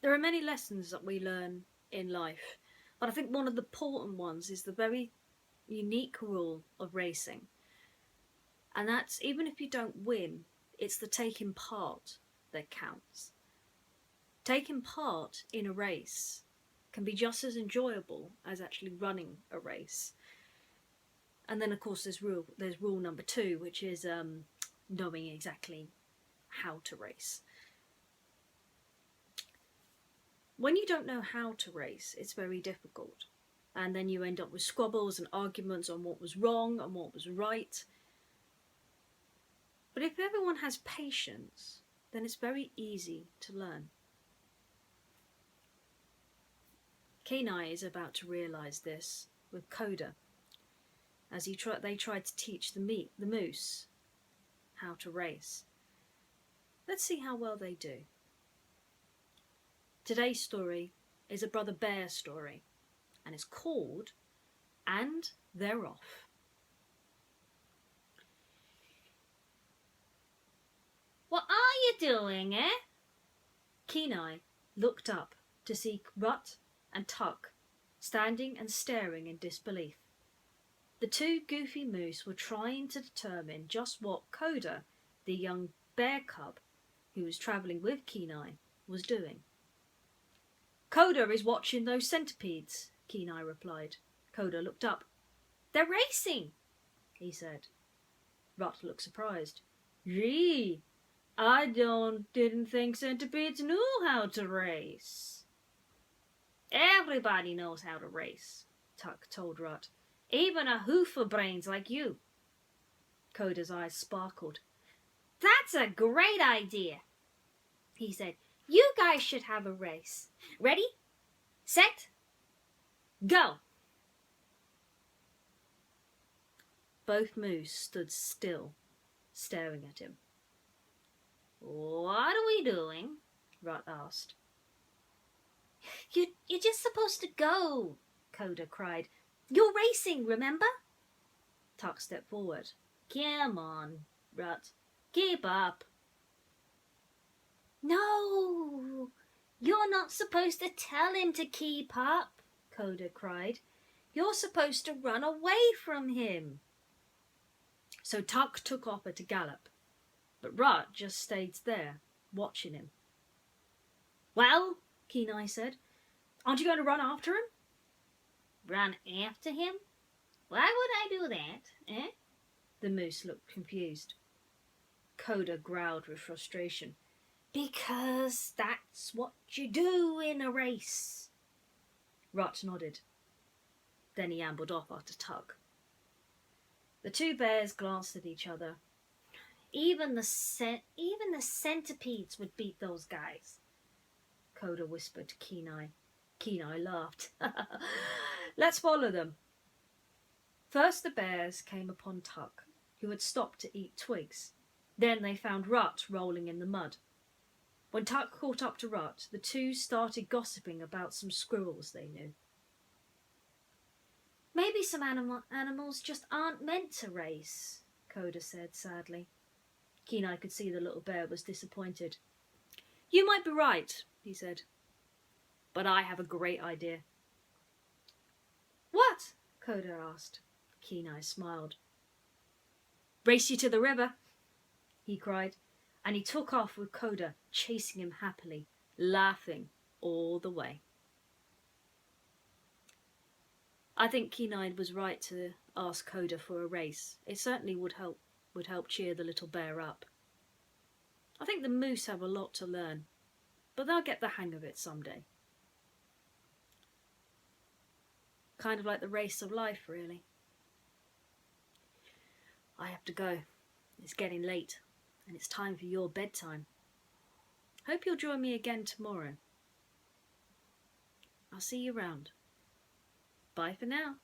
There are many lessons that we learn in life, but I think one of the important ones is the very unique rule of racing. And that's, even if you don't win, it's the taking part that counts. Taking part in a race can be just as enjoyable as actually running a race. And then, of course, there's rule number 2, which is knowing exactly how to race. When you don't know how to race, it's very difficult. And then you end up with squabbles and arguments on what was wrong and what was right. But if everyone has patience, then it's very easy to learn. Kenai is about to realise this with Coda, as they tried to teach the moose how to race. Let's see how well they do. Today's story is a brother bear story, and it's called And They're Off. What are you doing, eh? Kenai looked up to see Rut and Tuck standing and staring in disbelief. The two goofy moose were trying to determine just what Coda, the young bear cub who was travelling with Kenai, was doing. Coda is watching those centipedes, Kenai replied. Coda looked up. They're racing, he said. Rut looked surprised. Gee, I didn't think centipedes knew how to race. Everybody knows how to race, Tuck told Rut. Even a hoofer brains like you. Coda's eyes sparkled. That's a great idea, he said. You guys should have a race. Ready? Set? Go! Both moose stood still, staring at him. What are we doing? Rut asked. You're just supposed to go, Coda cried. You're racing, remember? Tuck stepped forward. Come on, Rut. Keep up. No, you're not supposed to tell him to keep up, Coda cried. You're supposed to run away from him. So Tuck took off at a gallop, but Rut just stayed there, watching him. Well, Kenai said, aren't you going to run after him? Run after him? Why would I do that, eh? The moose looked confused. Coda growled with frustration. Because that's what you do in a race. Rut nodded. Then he ambled off after Tuck. The two bears glanced at each other. Even the centipedes would beat those guys, Coda whispered to Kenai. Kenai laughed. Let's follow them. First the bears came upon Tuck, who had stopped to eat twigs. Then they found Rut rolling in the mud. When Tuck caught up to Rut, the two started gossiping about some squirrels they knew. Maybe some animals just aren't meant to race, Coda said sadly. Kenai could see the little bear was disappointed. You might be right, he said. But I have a great idea. What? Coda asked. Kenai smiled. Race you to the river, he cried, and he took off with Coda, chasing him happily, laughing all the way. I think Kenai was right to ask Coda for a race. It certainly would help cheer the little bear up. I think the moose have a lot to learn, but they'll get the hang of it someday. Kind of like the race of life, really. I have to go. It's getting late, and it's time for your bedtime. Hope you'll join me again tomorrow. I'll see you around. Bye for now.